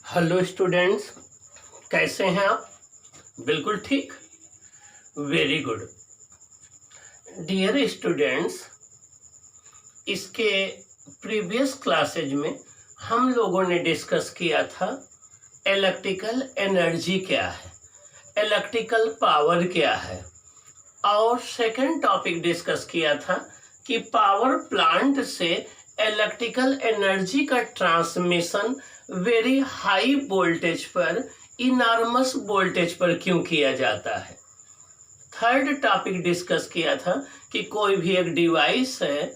Hello students, कैसे हैं आप? बिल्कुल ठीक। Very good. डियर स्टूडेंट्स, इसके प्रीवियस क्लासेज में हम लोगों ने डिस्कस किया था इलेक्ट्रिकल एनर्जी क्या है, इलेक्ट्रिकल पावर क्या है, और सेकंड टॉपिक डिस्कस किया था कि पावर प्लांट से इलेक्ट्रिकल एनर्जी का ट्रांसमिशन वेरी हाई वोल्टेज पर, इनॉर्मस वोल्टेज पर क्यों किया जाता है। थर्ड टॉपिक डिस्कस किया था कि कोई भी एक डिवाइस है,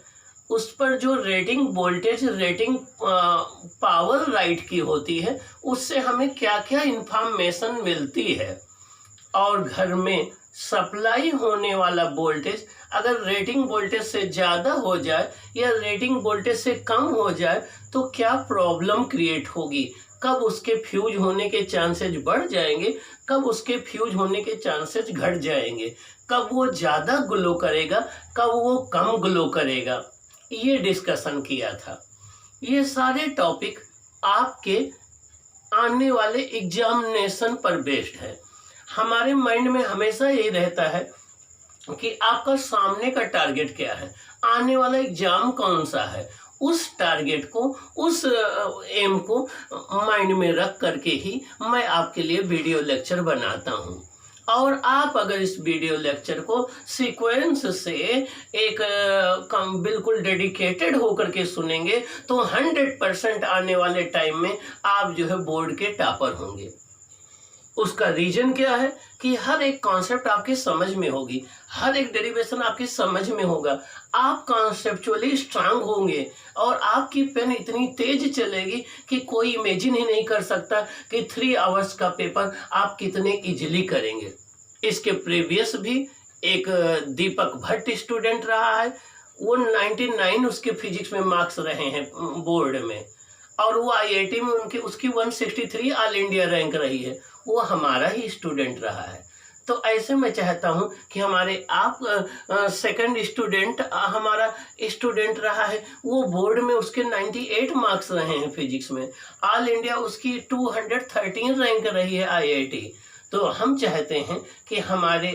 उस पर जो rating voltage, rating power right की होती है, उससे हमें क्या क्या इंफॉर्मेशन मिलती है। और घर में सप्लाई होने वाला वोल्टेज अगर रेटिंग वोल्टेज से ज़्यादा हो जाए या रेटिंग वोल्टेज से कम हो जाए तो क्या प्रॉब्लम क्रिएट होगी, कब उसके फ्यूज होने के चांसेस बढ़ जाएंगे, कब उसके फ्यूज होने के चांसेस घट जाएंगे, कब वो ज़्यादा ग्लो करेगा, कब वो कम ग्लो करेगा, ये डिस्कशन किया था। ये सारे टॉपिक आपके आने वाले एग्जामिनेशन पर बेस्ड है। हमारे माइंड में हमेशा यही रहता है कि आपका सामने का टारगेट क्या है, आने वाला एग्जाम कौन सा है, उस टारगेट को, उस एम को माइंड में रख करके ही मैं आपके लिए वीडियो लेक्चर बनाता हूँ। और आप अगर इस वीडियो लेक्चर को सीक्वेंस से एक बिल्कुल डेडिकेटेड होकर के सुनेंगे तो 100% आने वाले टाइम में आप जो है बोर्ड के टॉपर होंगे। उसका रीजन क्या है कि हर एक कॉन्सेप्ट आपकी समझ में होगी, हर एक डेरिवेशन आपकी समझ में होगा, आप कॉन्सेप्चुअली स्ट्रांग होंगे और आपकी पेन इतनी तेज चलेगी कि कोई इमेजिन ही नहीं कर सकता कि 3 आवर्स का पेपर आप कितने इजीली करेंगे। इसके प्रीवियस भी एक दीपक भट्ट स्टूडेंट रहा है, वो 99 उसके फिजिक्स में मार्क्स रहे हैं बोर्ड में, और वो आईआईटी में उसकी 163 ऑल इंडिया रैंक रही है, वो हमारा ही स्टूडेंट रहा है। तो ऐसे मैं चाहता हूं कि हमारे आप सेकंड स्टूडेंट हमारा स्टूडेंट रहा है, वो बोर्ड में उसके 98 मार्क्स रहे हैं फिजिक्स में, ऑल इंडिया उसकी 213 रैंक रही है आईआईटी। तो हम चाहते हैं कि हमारे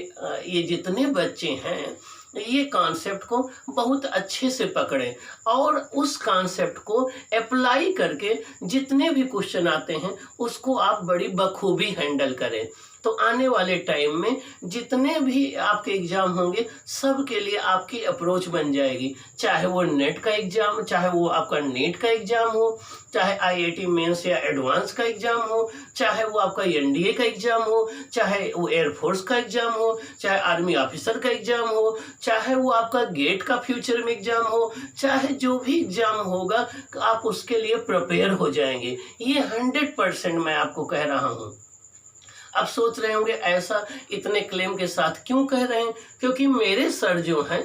ये जितने बच्चे हैं ये कॉन्सेप्ट को बहुत अच्छे से पकड़ें और उस कॉन्सेप्ट को अप्लाई करके जितने भी क्वेश्चन आते हैं उसको आप बड़ी बखूबी हैंडल करें। तो आने वाले टाइम में जितने भी आपके एग्जाम होंगे सब के लिए आपकी अप्रोच बन जाएगी, चाहे वो नेट का एग्जाम, चाहे वो आपका नीट का एग्जाम हो, चाहे आईआईटी मेंस या एडवांस का एग्जाम हो, चाहे वो आपका एनडीए का एग्जाम हो, चाहे वो एयरफोर्स का एग्जाम हो, चाहे आर्मी ऑफिसर का एग्जाम हो, चाहे वो आपका गेट का फ्यूचर में एग्जाम हो, चाहे जो भी एग्जाम होगा आप उसके लिए प्रिपेयर हो जाएंगे। ये 100% मैं आपको कह रहा हूँ। आप सोच रहे होंगे ऐसा इतने क्लेम के साथ क्यों कह रहे हैं, क्योंकि मेरे सर जो हैं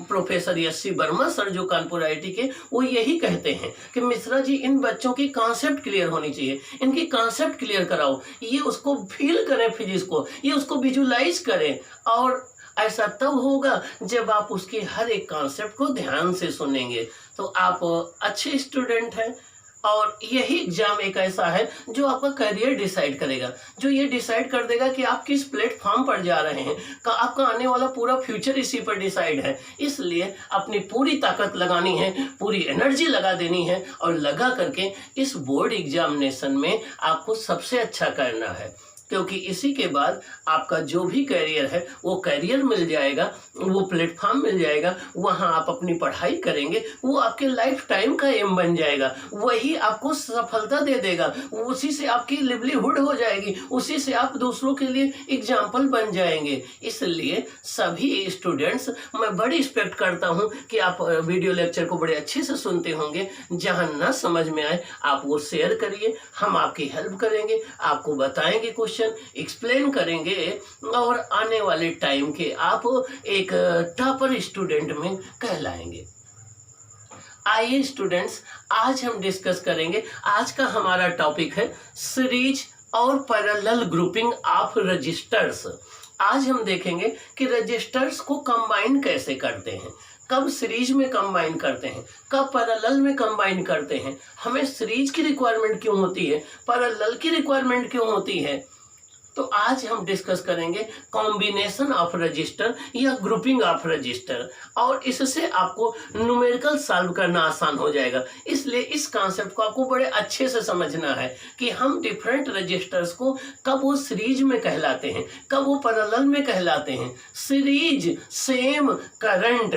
प्रोफेसर एस.सी. वर्मा सर जो कानपुर आईआईटी के, वो यही कहते हैं कि मिश्रा जी इन बच्चों की कॉन्सेप्ट क्लियर होनी चाहिए, इनकी कॉन्सेप्ट क्लियर कराओ, ये उसको फील करें फिजिक्स को, ये उसको विजुलाइज करें। और ऐसा तब होगा जब आप उसके हर एक कॉन्सेप्ट को ध्यान से सुनेंगे। तो आप अच्छे स्टूडेंट हैं और यही एग्जाम एक ऐसा है जो आपका करियर डिसाइड करेगा, जो ये डिसाइड कर देगा कि आप किस प्लेटफॉर्म पर जा रहे हैं, का आपका आने वाला पूरा फ्यूचर इसी पर डिसाइड है। इसलिए अपनी पूरी ताकत लगानी है, पूरी एनर्जी लगा देनी है और लगा करके इस बोर्ड एग्जामिनेशन में आपको सबसे अच्छा करना है, क्योंकि इसी के बाद आपका जो भी करियर है वो करियर मिल जाएगा, वो प्लेटफॉर्म मिल जाएगा, वहाँ आप अपनी पढ़ाई करेंगे, वो आपके लाइफ टाइम का एम बन जाएगा, वही आपको सफलता दे देगा, उसी से आपकी लिवलीहुड हो जाएगी, उसी से आप दूसरों के लिए एग्जाम्पल बन जाएंगे। इसलिए सभी स्टूडेंट्स, मैं बड़ी रिस्पेक्ट करता हूँ कि आप वीडियो लेक्चर को बड़े अच्छे से सुनते होंगे, जहाँ ना समझ में आए आप वो शेयर करिए, हम आपकी हेल्प करेंगे, आपको बताएंगे, क्वेश्चन एक्सप्लेन करेंगे और आने वाले टाइम के आप एक टॉपर स्टूडेंट में कहलाएंगे। आइए स्टूडेंट्स, आज हम डिस्कस करेंगे, आज का हमारा टॉपिक है सीरीज और पैरेलल ग्रुपिंग ऑफ रजिस्टर्स। आज हम देखेंगे कि रजिस्टर्स को कंबाइन कैसे करते हैं, कब सीरीज में कंबाइन करते हैं, कब पैरेलल में कंबाइन करते हैं, हमें सीरीज की रिक्वायरमेंट क्यों होती है, पैरेलल की रिक्वायरमेंट क्यों होती है। तो आज हम डिस्कस करेंगे कॉम्बिनेशन ऑफ रजिस्टर या ग्रुपिंग ऑफ रजिस्टर, और इससे आपको न्यूमेरिकल सॉल्व करना आसान हो जाएगा। इसलिए इस कॉन्सेप्ट को आपको बड़े अच्छे से समझना है कि हम डिफरेंट रजिस्टर्स को कब वो सीरीज में कहलाते हैं, कब वो पैरेलल में कहलाते हैं। सीरीज सेम करंट,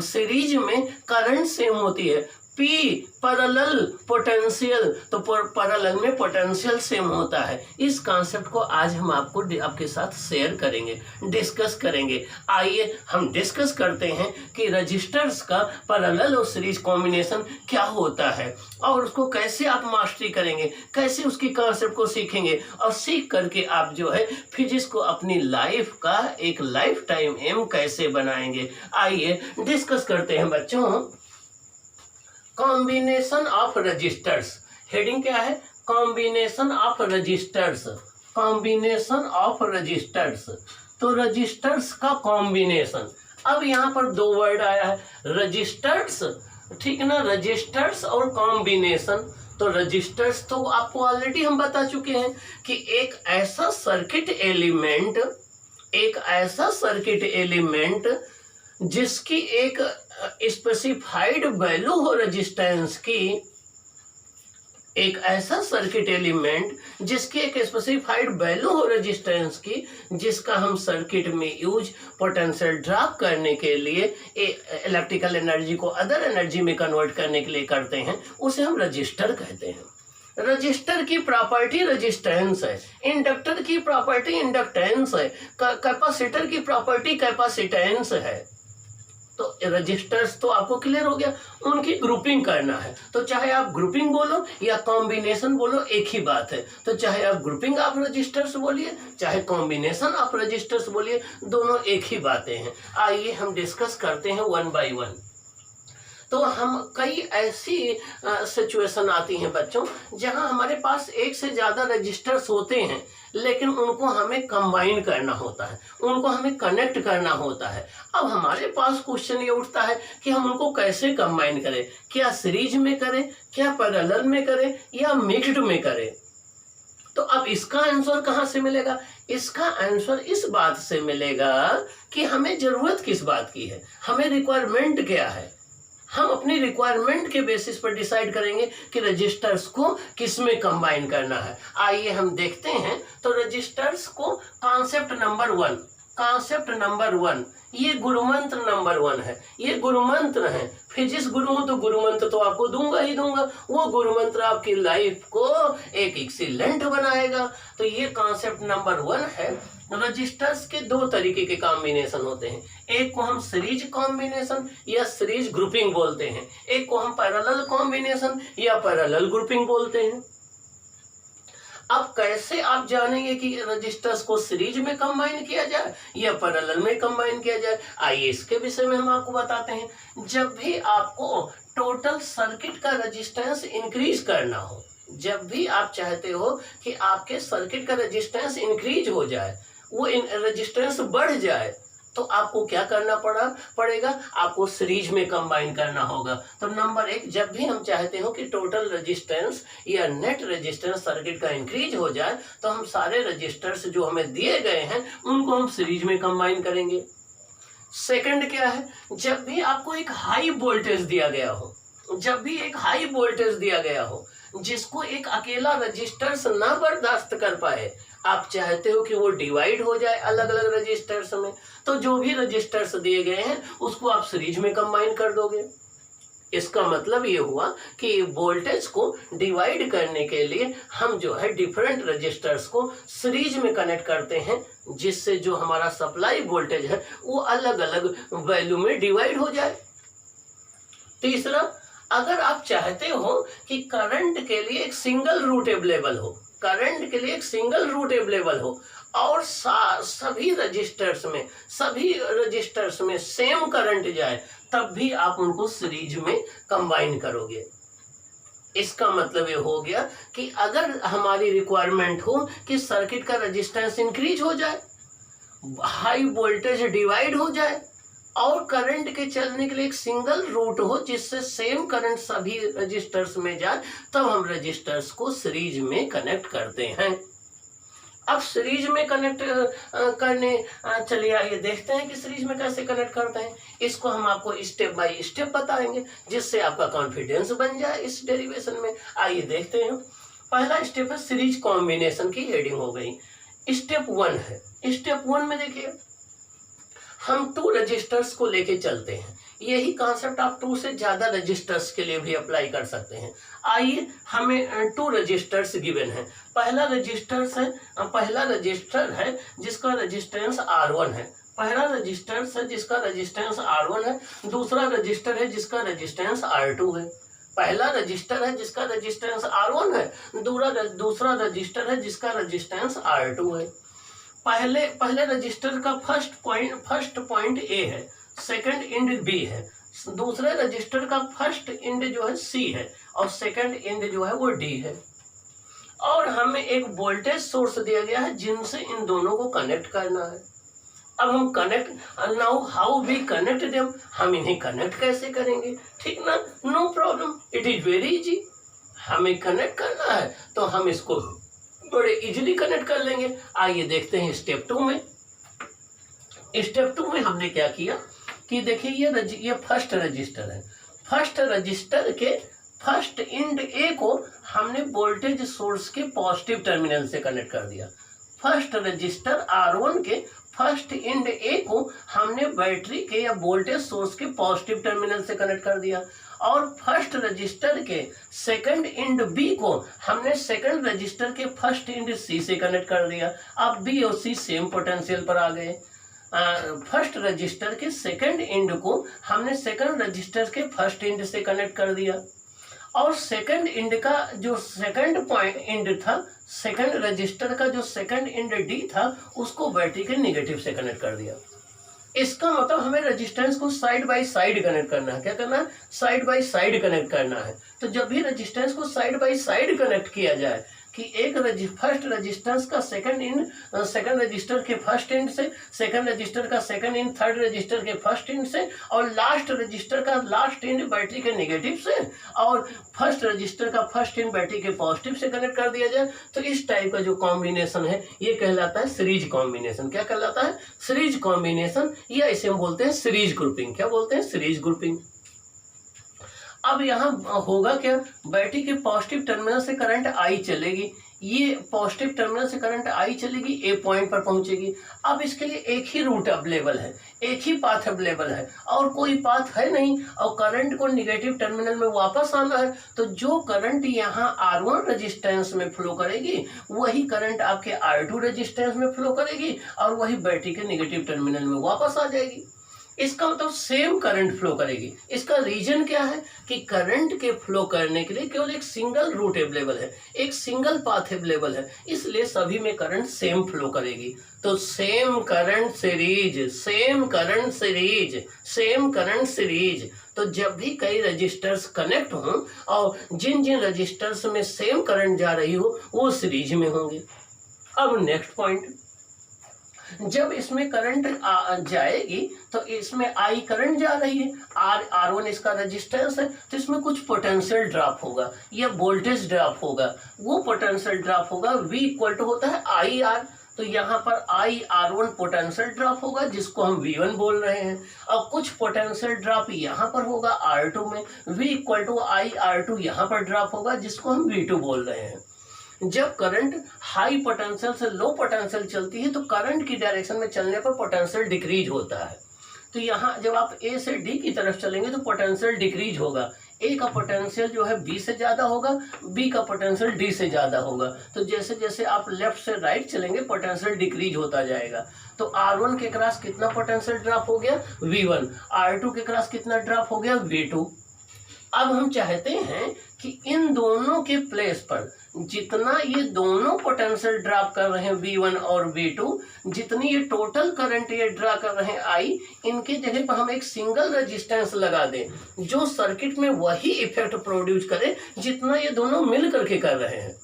सीरीज में करंट सेम होती है। पी पैरेलल पोटेंशियल, तो पैरेलल में पोटेंशियल सेम होता है। इस कॉन्सेप्ट को आज हम आपके साथ शेयर करेंगे, डिस्कस करेंगे। आइए हम डिस्कस करते हैं कि रजिस्टर्स का पैरेलल और सीरीज कॉम्बिनेशन क्या होता है, और उसको कैसे आप मास्टरी करेंगे, कैसे उसकी कॉन्सेप्ट को सीखेंगे, और सीख करके आप जो है फिजिक्स को अपनी लाइफ का एक लाइफ टाइम एम कैसे बनाएंगे। आइए डिस्कस करते हैं बच्चों। कॉम्बिनेशन ऑफ रजिस्टर्स, हेडिंग क्या है, combination of registers, combination of registers. तो रजिस्टर्स का कॉम्बिनेशन, अब यहाँ पर दो वर्ड आया है, रजिस्टर्स, ठीक है ना, रजिस्टर्स और कॉम्बिनेशन। तो रजिस्टर्स तो आपको ऑलरेडी हम बता चुके हैं कि एक ऐसा सर्किट एलिमेंट, एक ऐसा सर्किट एलिमेंट जिसकी एक स्पेसिफाइड वैल्यू हो रेजिस्टेंस की, एक ऐसा सर्किट एलिमेंट जिसकी एक स्पेसिफाइड वैल्यू हो रेजिस्टेंस की, जिसका हम सर्किट में यूज पोटेंशियल ड्रॉप करने के लिए, इलेक्ट्रिकल एनर्जी को अदर एनर्जी में कन्वर्ट करने के लिए करते हैं, उसे हम रजिस्टर कहते हैं। रजिस्टर की प्रॉपर्टी रेजिस्टेंस है, इंडक्टर की प्रॉपर्टी इंडक्टेंस है, कैपेसिटर की प्रॉपर्टी कैपेसिटेंस है। तो रजिस्टर्स तो आपको क्लियर हो गया, उनकी ग्रुपिंग करना है। तो चाहे आप ग्रुपिंग बोलो या कॉम्बिनेशन बोलो, एक ही बात है। तो चाहे आप ग्रुपिंग ऑफ रजिस्टर्स बोलिए, चाहे कॉम्बिनेशन ऑफ रजिस्टर्स बोलिए, दोनों एक ही बातें हैं। आइए हम डिस्कस करते हैं वन बाय वन। तो हम कई ऐसी सिचुएशन आती हैं बच्चों जहां हमारे पास एक से ज़्यादा रजिस्टर्स होते हैं, लेकिन उनको हमें कंबाइन करना होता है, उनको हमें कनेक्ट करना होता है। अब हमारे पास क्वेश्चन ये उठता है कि हम उनको कैसे कंबाइन करें, क्या सीरीज में करें, क्या पैरेलल में करें, या मिक्स्ड में करें। तो अब इसका आंसर कहाँ से मिलेगा, इसका आंसर इस बात से मिलेगा कि हमें जरूरत किस बात की है, हमें रिक्वायरमेंट क्या है। हम अपनी रिक्वायरमेंट के बेसिस पर डिसाइड करेंगे कि रजिस्टर्स को किस में कंबाइन करना है। आइए हम देखते हैं। तो रजिस्टर्स को concept number one, concept number one, ये गुरुमंत्र नंबर वन है, ये गुरुमंत्र है। फिजिक्स गुरु हो तो गुरुमंत्र तो आपको दूंगा ही दूंगा, वो गुरुमंत्र आपकी लाइफ को एक एक्सीलेंट बनाएगा। तो ये कॉन्सेप्ट नंबर वन है। रजिस्टर्स के दो तरीके के कॉम्बिनेशन होते हैं, एक को हम सीरीज कॉम्बिनेशन या सीरीज ग्रुपिंग बोलते हैं, एक को हम पैरेलल कॉम्बिनेशन या पैरेलल ग्रुपिंग बोलते हैं। अब कैसे आप जानेंगे कि रजिस्टर्स को सीरीज में कंबाइन किया जाए या पैरेलल में कंबाइन किया जाए, आइए इसके विषय में हम आपको बताते हैं। जब भी आपको टोटल सर्किट का रेजिस्टेंस इंक्रीज करना हो, जब भी आप चाहते हो कि आपके सर्किट का रेजिस्टेंस इंक्रीज हो जाए, वो रेजिस्टेंस बढ़ जाए, तो आपको क्या करना पड़ेगा, आपको सीरीज में कंबाइन करना होगा। तो नंबर एक, जब भी हम चाहते हो कि टोटल रेजिस्टेंस या नेट रेजिस्टेंस सर्किट का इंक्रीज हो जाए, तो हम सारे रेजिस्टर्स जो हमें दिए गए हैं उनको हम सीरीज में कंबाइन करेंगे। सेकंड क्या है, जब भी आपको एक हाई वोल्टेज दिया गया हो, जब भी एक हाई वोल्टेज दिया गया हो जिसको एक अकेला रजिस्टर्स ना बर्दाश्त कर पाए, आप चाहते हो कि वो डिवाइड हो जाए अलग अलग रजिस्टर्स में, तो जो भी रजिस्टर्स दिए गए हैं उसको आप सीरीज में कंबाइन कर दोगे। इसका मतलब ये हुआ कि वोल्टेज को डिवाइड करने के लिए हम जो है डिफरेंट रजिस्टर्स को सीरीज में कनेक्ट करते हैं, जिससे जो हमारा सप्लाई वोल्टेज है वो अलग अलग वैल्यू में डिवाइड हो जाए। तीसरा, अगर आप चाहते हो कि करंट के लिए एक सिंगल रूट अवेलेबल हो, करंट के लिए एक सिंगल रूट अवेलेबल हो और सभी रजिस्टर्स में सेम करंट जाए, तब भी आप उनको सीरीज में कंबाइन करोगे। इसका मतलब ये हो गया कि अगर हमारी रिक्वायरमेंट हो कि सर्किट का रेजिस्टेंस इंक्रीज हो जाए, हाई वोल्टेज डिवाइड हो जाए, और करंट के चलने के लिए एक सिंगल रूट हो जिससे सेम करंट सभी रजिस्टर्स में जाए, तब हम रजिस्टर्स को सीरीज में कनेक्ट करते हैं। अब सीरीज में कनेक्ट करने चलिए आइए देखते हैं कि सीरीज में कैसे कनेक्ट करते हैं। इसको हम आपको स्टेप बाय स्टेप बताएंगे जिससे आपका कॉन्फिडेंस बन जाए इस डेरिवेशन में। आइए देखते हैं। पहला स्टेप है सीरीज कॉम्बिनेशन की हेडिंग हो गई। स्टेप 1 है। स्टेप 1 में देखिए हम 2 रजिस्टर्स को लेके चलते हैं। यही कॉन्सेप्ट आप 2 से ज्यादा रजिस्टर्स के लिए भी अप्लाई कर सकते हैं। आइए हमें 2 रजिस्टर्स गिवन है। पहला रजिस्टर है जिसका रेजिस्टेंस R1 है। पहला रजिस्टर है जिसका रेजिस्टेंस R1 है। दूसरा रजिस्टर है जिसका रेजिस्टेंस R2 है। पहला रजिस्टर है जिसका रेजिस्टेंस R1 है। दूसरा रजिस्टर है जिसका रेजिस्टेंस R2 है। पहले रजिस्टर का फर्स्ट पॉइंट ए है, सेकंड इंड बी है। दूसरे रजिस्टर का फर्स्ट इंड जो है सी है और सेकंड इंड जो है वो डी है। और हमें एक वोल्टेज सोर्स दिया गया है जिनसे इन दोनों को कनेक्ट करना है। अब हम now how we connect them, हम इन्हें कनेक्ट कैसे करेंगे? ठीक ना, no problem, it is very easy. हमें कनेक्ट करना है तो हम इसको बड़े इजीली कनेक्ट कर लेंगे। आइए देखते हैं स्टेप 2 में। स्टेप 2 में हमने क्या किया कि देखिए ये फर्स्ट रजिस्टर है। फर्स्ट रजिस्टर के फर्स्ट इंड ए को हमने वोल्टेज सोर्स के पॉजिटिव टर्मिनल से कनेक्ट कर दिया। फर्स्ट रजिस्टर R1 के फर्स्ट इंड ए को हमने बैटरी के या वोल्टेज सोर्स के पॉजिटिव टर्मिनल से कनेक्ट कर दिया। और फर्स्ट रजिस्टर के सेकंड इंड बी को हमने सेकंड रजिस्टर के फर्स्ट इंड सी से कनेक्ट कर दिया। अब बी और सी सेम पोटेंशियल पर आ गए। फर्स्ट रजिस्टर के सेकंड इंड को हमने सेकंड रजिस्टर के फर्स्ट इंड से कनेक्ट कर दिया। और सेकंड इंड का जो सेकंड पॉइंट इंड था, सेकंड रजिस्टर का जो सेकंड इंड डी था, उसको बैटरी के नेगेटिव से कनेक्ट कर दिया। इसका मतलब हमें रेजिस्टेंस को साइड बाय साइड कनेक्ट करना है। क्या करना है? साइड बाय साइड कनेक्ट करना है। तो जब भी रेजिस्टेंस को साइड बाय साइड कनेक्ट किया जाए कि एक फर्स्ट रेजिस्टेंस का सेकंड रजिस्टर के फर्स्ट इंड से, सेकंड रजिस्टर का सेकंड इंड थर्ड रजिस्टर के फर्स्ट इंड से, और लास्ट रजिस्टर का लास्ट इंड बैटरी के नेगेटिव से, और फर्स्ट रजिस्टर का फर्स्ट इंड बैटरी के पॉजिटिव से कनेक्ट कर दिया जाए, तो इस टाइप का जो कॉम्बिनेशन है ये कहलाता है सीरीज कॉम्बिनेशन। क्या कहलाता है? सीरीज कॉम्बिनेशन, या इसे हम बोलते हैं सीरीज ग्रुपिंग। क्या बोलते हैं? Series grouping. अब यहाँ होगा क्या, बैटरी के पॉजिटिव टर्मिनल से करंट आई चलेगी, ये पॉजिटिव टर्मिनल से करंट आई चलेगी, ए पॉइंट पर पहुंचेगी। अब इसके लिए एक ही रूट अवेलेबल है, एक ही पाथ अवेलेबल है, और कोई पाथ है नहीं, और करंट को निगेटिव टर्मिनल में वापस आना है। तो जो करंट यहाँ R1 रेजिस्टेंस में फ्लो करेगी वही करंट आपके R2 रेजिस्टेंस में फ्लो करेगी, और वही बैटरी के निगेटिव टर्मिनल में वापस आ जाएगी। इसका मतलब सेम करंट फ्लो करेगी। इसका रीजन क्या है कि करंट के फ्लो करने के लिए केवल एक सिंगल रूट अवेलेबल है, एक सिंगल पाथ अवेलेबल है, इसलिए सभी में करंट सेम फ्लो करेगी। तो same current series, same current series, same current series. तो जब भी कई रजिस्टर्स कनेक्ट हों और जिन जिन रजिस्टर्स में सेम करंट जा रही हो वो सीरीज में होंगे। अब नेक्स्ट पॉइंट, जब इसमें करंट जाएगी तो इसमें आई करंट जा रही है, R1 इसका रेजिस्टेंस है, तो इसमें कुछ पोटेंशियल ड्रॉप होगा या वोल्टेज ड्रॉप होगा। वो पोटेंशियल ड्रॉप होगा V इक्वल टू होता है IR। तो यहाँ पर IR1 पोटेंशियल ड्रॉप होगा जिसको हम V1 बोल रहे हैं, और कुछ पोटेंशियल ड्रॉप यहाँ पर होगा R2 में, V इक्वल टू IR2 यहाँ पर ड्रॉप होगा जिसको हम V2 बोल रहे हैं। जब करंट हाई पोटेंशियल से लो पोटेंशियल चलती है तो करंट की डायरेक्शन में चलने पर पोटेंशियल डिक्रीज होता है। तो यहाँ जब आप ए से डी की तरफ चलेंगे तो पोटेंशियल डिक्रीज होगा। ए का पोटेंशियल जो है बी से ज़्यादा होगा, बी का पोटेंशियल डी से ज़्यादा होगा। तो जैसे जैसे आप लेफ्ट से राइट चलेंगे पोटेंशियल डिक्रीज होता जाएगा। तो R1 के क्रॉस कितना पोटेंशियल ड्रॉप हो गया? V1। R2 के क्रॉस कितना ड्रॉप हो गया? V2। अब हम चाहते हैं कि इन दोनों के प्लेस पर जितना ये दोनों पोटेंशियल ड्रॉप कर रहे हैं V1 और V2, जितनी ये टोटल करंट ये ड्रा कर रहे हैं I, इनके जगह पर हम एक सिंगल रेजिस्टेंस लगा दें जो सर्किट में वही इफेक्ट प्रोड्यूस करे जितना ये दोनों मिल करके कर रहे हैं।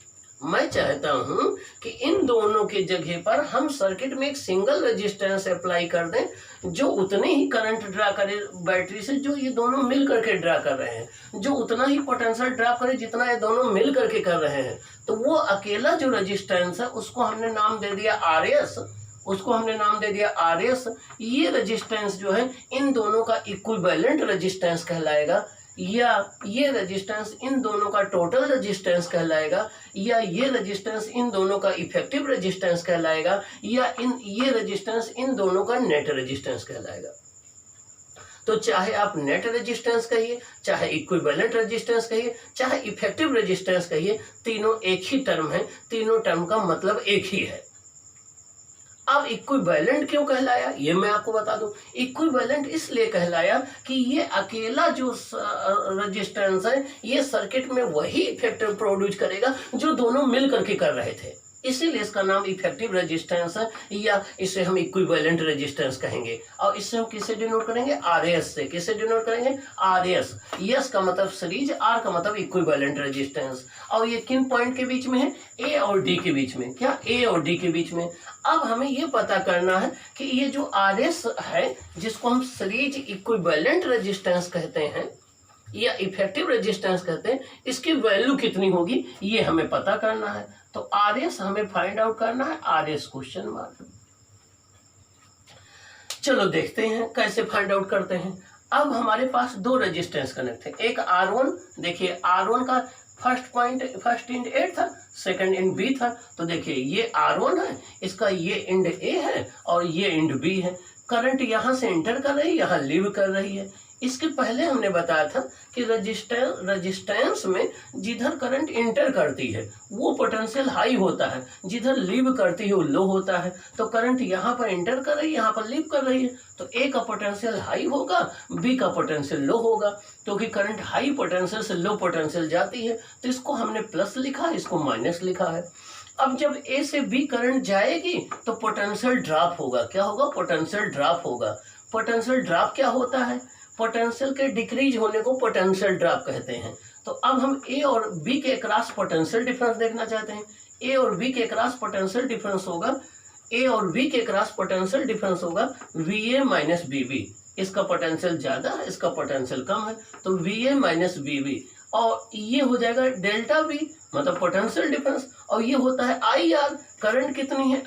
मैं चाहता हूं कि इन दोनों के जगह पर हम सर्किट में एक सिंगल रेजिस्टेंस अप्लाई कर दें जो उतने ही करंट ड्रा करे बैटरी से जो ये दोनों मिल करके ड्रा कर रहे हैं, जो उतना ही पोटेंशियल ड्रा करे जितना ये दोनों मिल करके कर रहे हैं। तो वो अकेला जो रेजिस्टेंस है उसको हमने नाम दे दिया RS, उसको हमने नाम दे दिया RS। ये रेजिस्टेंस जो है इन दोनों का इक्विवेलेंट रेजिस्टेंस कहलाएगा, या ये रेजिस्टेंस इन दोनों का टोटल रेजिस्टेंस कहलाएगा, या ये रेजिस्टेंस इन दोनों का इफेक्टिव रेजिस्टेंस कहलाएगा, या ये रेजिस्टेंस इन दोनों का नेट रेजिस्टेंस कहलाएगा। तो चाहे आप नेट रेजिस्टेंस कहिए, चाहे इक्विवेलेंट रेजिस्टेंस कहिए, चाहे इफेक्टिव रेजिस्टेंस कहिए, तीनों एक ही टर्म है, तीनों टर्म का मतलब एक ही है। अब इक्विवेलेंट क्यों कहलाया ये मैं आपको बता दूं। इक्विवेलेंट इसलिए कहलाया कि ये अकेला जो रेजिस्टेंस है ये सर्किट में वही इफेक्ट प्रोड्यूस करेगा जो दोनों मिल करके कर रहे थे, इसीलिए इसका नाम इफेक्टिव रेजिस्टेंस है, या इसे हम इक्विवेलेंट रेजिस्टेंस कहेंगे। और इससे हम किससे डिनोट करेंगे? RS से। किससे डिनोट करेंगे? RS। यस का मतलब सीरीज, R का मतलब इक्विवेलेंट रेजिस्टेंस। और ये किन पॉइंट के बीच में है? A और D के बीच में। क्या? A और D के बीच में। अब हमें ये पता करना है कि ये जो RS है जिसको हम सीरीज इक्विवेलेंट रेजिस्टेंस कहते हैं या इफेक्टिव रेजिस्टेंस कहते हैं, इसकी वैल्यू कितनी होगी ये हमें पता करना है। तो RS हमें फाइंड आउट करना है, RS क्वेश्चन मार्क। चलो देखते हैं कैसे फाइंड आउट करते हैं। अब हमारे पास दो रेजिस्टेंस कनेक्ट है, एक R1, देखिए R1 का फर्स्ट इंड A था, सेकंड इंड B था। तो देखिए ये R1 है, इसका ये इंड A है और ये इंड B है। करंट यहां से एंटर कर रही है, यहां लीव कर रही है। इसके पहले हमने बताया था कि रेजिस्टेंस में जिधर करंट इंटर करती है वो पोटेंशियल हाई होता है, जिधर लीव करती है वो लो होता है। तो करंट यहाँ पर इंटर कर रही है, यहाँ पर लीव कर रही है, तो A का पोटेंशियल हाई होगा, B का पोटेंशियल लो होगा। क्योंकि करंट हाई पोटेंशियल से लो पोटेंशियल जाती है तो इसको हमने प्लस लिखा है, इसको माइनस लिखा है। अब जब A से B करंट जाएगी तो पोटेंशियल ड्रॉप होगा। क्या होगा? पोटेंशियल ड्रॉप होगा। पोटेंशियल ड्रॉप क्या होता है? पोटेंशियल के डिक्रीज होने को पोटेंशियल ड्रॉप कहते हैं। तो अब हम A और B के क्रॉस पोटेंशियल डिफरेंस देखना चाहते हैं। A और B के क्रॉस पोटेंशियल डिफरेंस होगा, A और B के क्रॉस पोटेंशियल डिफरेंस होगा VA माइनस BB। इसका पोटेंशियल ज्यादा है, इसका पोटेंशियल कम है, तो VA माइनस BB। और ये हो जाएगा डेल्टा B मतलब पोटेंशियल डिफरेंस, और ये होता है IR। करंट कितनी है?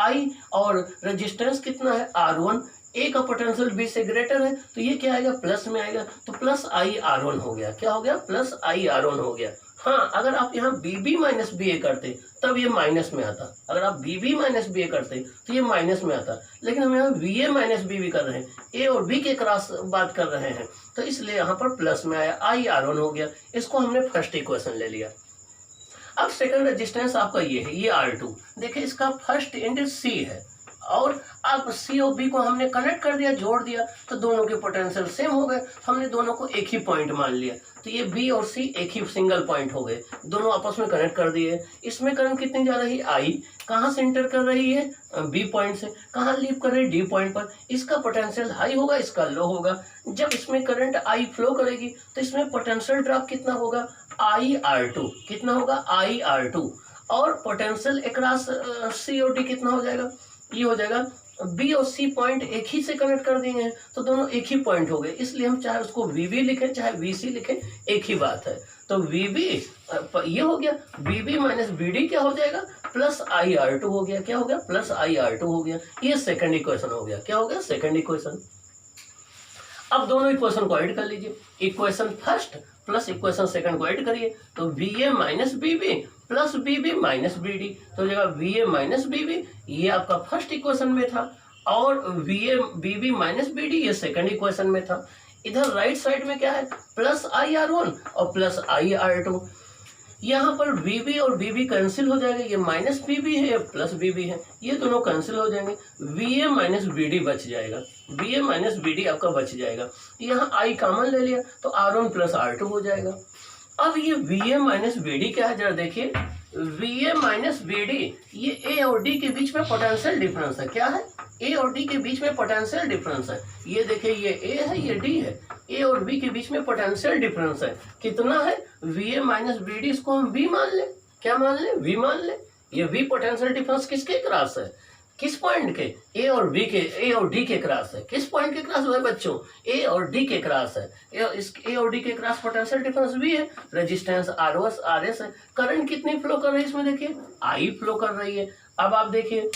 I, और रेजिस्टेंस कितना है? R1। A का पोटेंशियल B से ग्रेटर है तो ये क्या आएगा? प्लस में आएगा, तो प्लस IR1 हो गया। क्या हो गया? प्लस IR1 हो गया। हाँ, अगर आप यहाँ BB माइनस BA करते तब ये माइनस में आता। अगर आप BB माइनस BA करते तो ये माइनस में आता, लेकिन हम यहाँ VA माइनस BB कर रहे हैं, A और B के क्रॉस बात कर रहे हैं, तो इसलिए यहाँ पर प्लस में आया, IR1 हो गया। इसको हमने फर्स्ट इक्वेशन ले लिया। अब सेकंड रेजिस्टेंस आपका ये है, ये R2। देखिए इसका फर्स्ट इंड C है और अब C और B को हमने कनेक्ट कर दिया, जोड़ दिया, तो दोनों के पोटेंशियल सेम हो गए। हमने दोनों को एक ही पॉइंट मान लिया, तो ये B और C एक ही सिंगल पॉइंट हो गए, दोनों आपस में कनेक्ट कर दिए। इसमें करंट कितनी जा रही है? I। कहाँ से इंटर कर रही है? B पॉइंट से। कहाँ लीव कर रही है? D पॉइंट पर। इसका पोटेंशियल हाई होगा, इसका लो होगा। जब इसमें करंट I फ्लो करेगी तो इसमें पोटेंशियल ड्रॉप कितना होगा? IR2। कितना होगा? IR2। और पोटेंशियल अक्रॉस C और D कितना हो जाएगा? ये हो जाएगा B और C पॉइंट एक ही से कनेक्ट कर दिए हैं तो दोनों एक ही पॉइंट हो गए, इसलिए हम चाहे उसको VB लिखें चाहे VC लिखें एक ही बात है। तो VB ये हो गया, BB माइनस BD क्या हो जाएगा? प्लस IR2 हो गया। क्या हो गया? प्लस IR2 हो गया। ये सेकंड इक्वेशन हो गया। क्या हो गया? Second equation. अब दोनों इक्वेशन को ऐड कर लीजिए, equation first plus equation second को ऐड करिए, तो VA minus BB plus BB minus BD, तो जगह VA माइनस BB ये आपका फर्स्ट इक्वेशन में था, और VA BB माइनस BD ये सेकंड इक्वेशन में था। इधर राइट साइड में क्या है? प्लस IR1 और प्लस IR2। यहाँ पर VB और BB कैंसिल हो जाएंगे, ये माइनस BB है, प्लस BB है, ये दोनों कैंसिल हो जाएंगे। VA माइनस BD बच जाएगा, VA माइनस BD आपका बच जाएगा। यहाँ I कॉमन ले लिया तो R1 प्लस R2 हो जाएगा। अब ये VA माइनस BD क्या है जरा देखिए, VA माइनस BD ये A और D के बीच में पोटेंशियल डिफरेंस है। क्या है? A और D के बीच में पोटेंशियल डिफरेंस है। ये देखिए ये A है, ये D है, A और B के बीच में पोटेंशियल डिफरेंस है। कितना है? VA माइनस BD, इसको हम B मान लें, क्या मान ले, V मान ले। ये V पोटेंशियल डिफरेंस किसके क्रॉस है, किस पॉइंट के, ए और डी के क्रॉस है। किस पॉइंट के क्रॉस है बच्चों, ए और डी के क्रॉस है। ए और डी के क्रॉस पोटेंशियल डिफरेंस V है, रेजिस्टेंस RS है। करंट कितनी फ्लो कर रही है इसमें, देखिए I फ्लो कर रही है। अब आप देखिए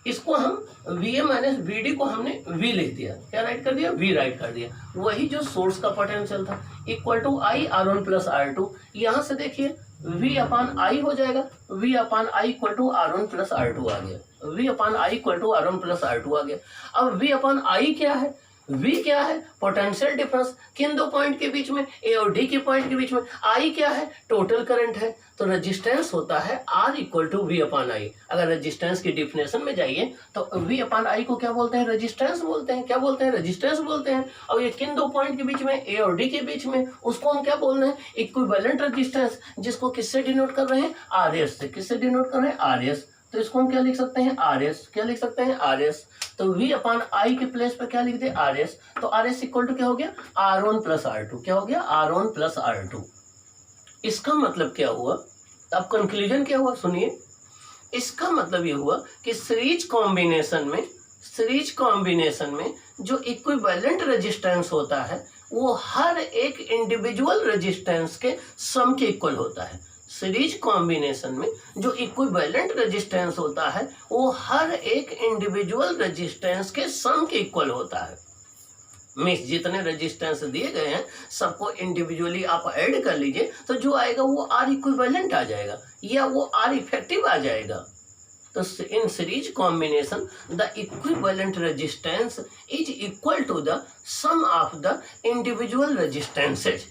इसको हम VA माइनस VD को हमने V लिख दिया, क्या राइट कर दिया, V राइट कर दिया। वही जो सोर्स का पोटेंशियल था equal to I R1 plus R2। यहाँ से देखिए V अपान I हो जाएगा, V upon I equal to R1 plus R2 आ गया, V upon I equal to R1 plus R2 आ गया। अब V अपान I क्या है, V क्या है, पोटेंशियल डिफरेंस किन दो पॉइंट के बीच में, ए और डी के पॉइंट के बीच में। I क्या है, टोटल करंट है। तो रेजिस्टेंस होता है R equal to V upon I। अगर रेजिस्टेंस की डिफिनेशन में जाइए तो V अपान I को क्या बोलते हैं, रेजिस्टेंस बोलते हैं। क्या बोलते हैं, रेजिस्टेंस बोलते हैं। और ये किन दो पॉइंट के बीच में, ए और डी के बीच में, उसको हम क्या बोल रहे हैं, इक्विवेलेंट रेजिस्टेंस, जिसको किससे डिनोट कर रहे हैं, RS से। किससे डिनोट कर रहे हैं, RS। तो इसको हम क्या लिख सकते हैं, RS। क्या लिख सकते हैं, RS। तो V अपान I के प्लेस पर क्या लिख दे, RS। तो RS इक्वल टू क्या हो गया, R1 प्लस R2। क्या हो गया, R1 प्लस R2। इसका मतलब क्या हुआ, अब कंक्लूजन क्या हुआ सुनिए। इसका मतलब ये हुआ कि सीरीज कॉम्बिनेशन में जो इक्विवेलेंट रेजिस्टेंस होता है वो हर एक इंडिविजुअल रेजिस्टेंस के सम के इक्वल होता है। सीरीज कॉम्बिनेशन में जो इक्विवेलेंट रेजिस्टेंस होता है वो हर एक इंडिविजुअल रेजिस्टेंस के सम के इक्वल होता है। मीन्स जितने रेजिस्टेंस दिए गए हैं सबको इंडिविजुअली आप ऐड कर लीजिए तो जो आएगा वो आर इक्विवेलेंट आ जाएगा या वो आर इफेक्टिव आ जाएगा। तो in series combination the equivalent resistance is equal to the sum of the individual resistances.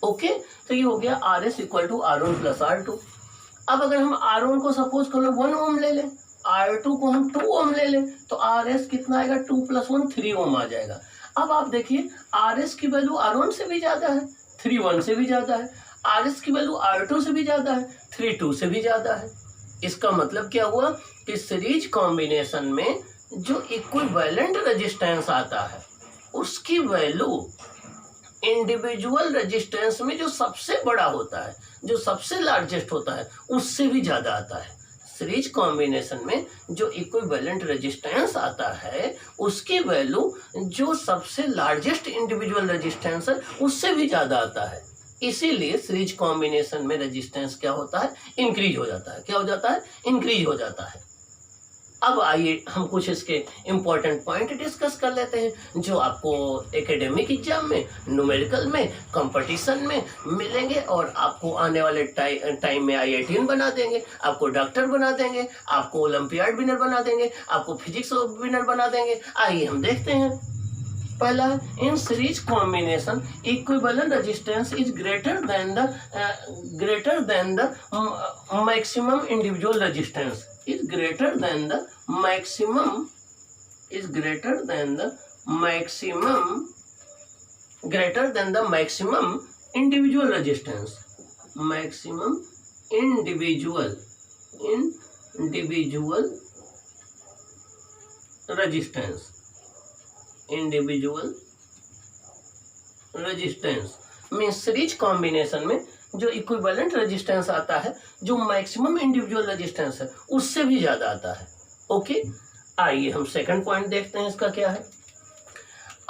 Okay, तो ये हो गया RS equal to R1 plus R2। अब अगर हम R1 को सपोज कर लो 1 ओम ले लें, R2 को हम 2 ओम ले लें, तो RS कितना आएगा, 2 + 1 3 ओम आ जाएगा। अब आप देखिए RS की वैल्यू R1 से भी ज्यादा है, 3 1 से भी ज्यादा है। RS की वैल्यू R2 से भी ज्यादा है, 3 2 से भी ज्यादा है। इसका मतलब क्या हुआ कि सीरीज कॉम्बिनेशन में जो इक्विवेलेंट रेजिस्टेंस आता है उसकी वैल्यू इंडिविजुअल रेजिस्टेंस में जो सबसे बड़ा होता है, जो सबसे लार्जेस्ट होता है, उससे भी ज्यादा आता है। सीरीज कॉम्बिनेशन में जो इक्विवेलेंट रेजिस्टेंस आता है उसकी वैल्यू जो सबसे लार्जेस्ट इंडिविजुअल रेजिस्टेंस है उससे भी ज्यादा आता है। इसीलिए सीरीज कॉम्बिनेशन में रेजिस्टेंस क्या होता है, इंक्रीज हो जाता है। क्या हो जाता है, इंक्रीज हो जाता है। अब आइए हम कुछ इसके इम्पोर्टेंट पॉइंट डिस्कस कर लेते हैं जो आपको एकेडमिक एग्जाम में, न्यूमेरिकल में, कंपटीशन में मिलेंगे और आपको आने वाले टाइम में IITian बना देंगे, आपको डॉक्टर बना देंगे, आपको ओलंपियाड विनर बना देंगे, आपको फिजिक्स विनर बना देंगे। आइए हम देखते हैं। पहला, इन series combination equivalent resistance is greater than the maximum individual resistance is greater than the maximum individual resistance, maximum individual resistance means series combination में जो इक्विवेलेंट रेजिस्टेंस आता है जो मैक्सिमम इंडिविजुअल रेजिस्टेंस है उससे भी ज्यादा आता है। ओके, आइए हम सेकंड पॉइंट देखते हैं इसका क्या है।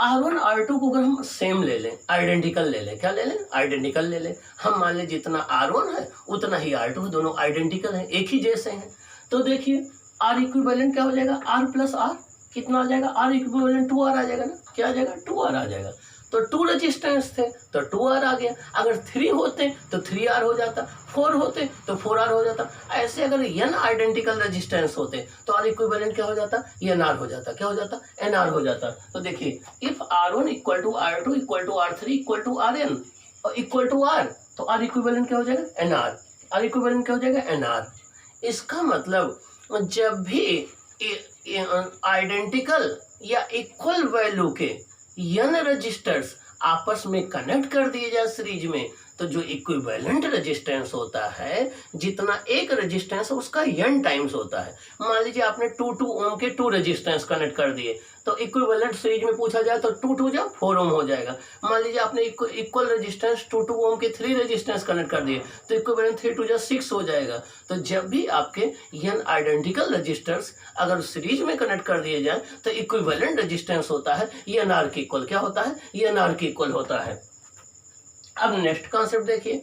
R1 R2 को अगर हम सेम ले लें, आइडेंटिकल ले लें, क्या ले लें, आइडेंटिकल ले लें। हम मान लें जितना R1 है उतना ही R2 है, दोनों आइडेंटिकल हैं, एक ही जैसे हैं। तो देखिए R इक्विवेलेंट क्या हो जाएगा, R प्लस R कितना आ जाएगा, R इक्विवेलेंट 2R आ जाएगा ना, क्या आ जाएगा, 2R आ जाएगा। तो 2 रेजिस्टेंस थे तो 2R आ गया। अगर 3 होते तो 3R हो जाता, 4 होते तो 4R हो जाता। ऐसे अगर n आइडेंटिकल रेजिस्टेंस होते तो R इक्विवेलेंट क्या हो जाता, NR हो जाता। क्या हो जाता, NR हो जाता। तो देखिए if R1 equal to R2 equal to R3 equal to Rn और इक्वल टू R, तो R इक्विवेलेंट क्या हो जाएगा, NR। R इक्विवेलेंट क्या हो जाएगा, NR। इसका मतलब जब भी आइडेंटिकल या इक्वल वैल्यू के n रजिस्टर्स आपस में कनेक्ट कर दिए जाए सीरीज में, तो जो इक्विवेलेंट रेजिस्टेंस होता है, जितना एक रेजिस्टेंस उसका n टाइम्स होता है। मान लीजिए आपने 2 ओम के 2 रेजिस्टेंस कनेक्ट कर दिए, तो इक्विवेलेंट सीरीज में पूछा जाए तो 2 जा 4 ओम हो जाएगा। मान लीजिए आपने इक्वल रेजिस्टेंस 2 ओम के 3 रेजिस्टेंस कनेक्ट कर दिए, तो इक्विवेलेंट 3 जा 6 हो जाएगा। तो जब भी आपके n आइडेंटिकल रेजिस्टेंस अगर सीरीज में कनेक्ट कर दिए जाए तो इक्विवेलेंट रेजिस्टेंस होता है NR के इक्वल। क्या होता है? NR के इक्वल होता है। अब नेक्स्ट कॉन्सेप्ट देखिए,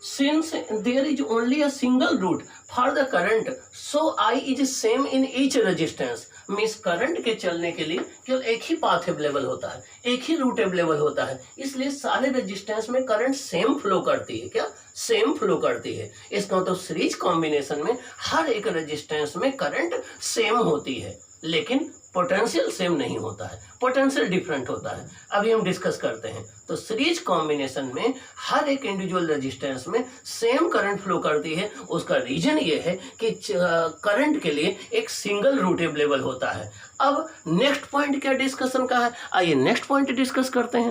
since there is only a single root for the current, so I is same in each resistance। Means current के चलने के लिए केवल एक ही पाथ अवेलेबल होता है, एक ही रूट अवेलेबल होता है, इसलिए सारे रेजिस्टेंस में करंट सेम फ्लो करती है। क्या? सेम फ्लो करती है। इसका मतलब सीरीज कॉम्बिनेशन में हर एक रेजिस्टेंस में करंट सेम होती है, लेकिन पोटेंशियल सेम नहीं होता है, पोटेंशियल डिफरेंट होता है। अभी हम डिस्कस करते हैं। तो सीरीज कॉम्बिनेशन में हर एक इंडिविजुअल रेजिस्टेंस में सेम करंट फ्लो करती है। उसका रीजन ये है कि करंट के लिए एक सिंगल रूट अवेलेबल होता है। अब नेक्स्ट पॉइंट क्या डिस्कशन का है, आइए नेक्स्ट पॉइंट डिस्कस करते हैं।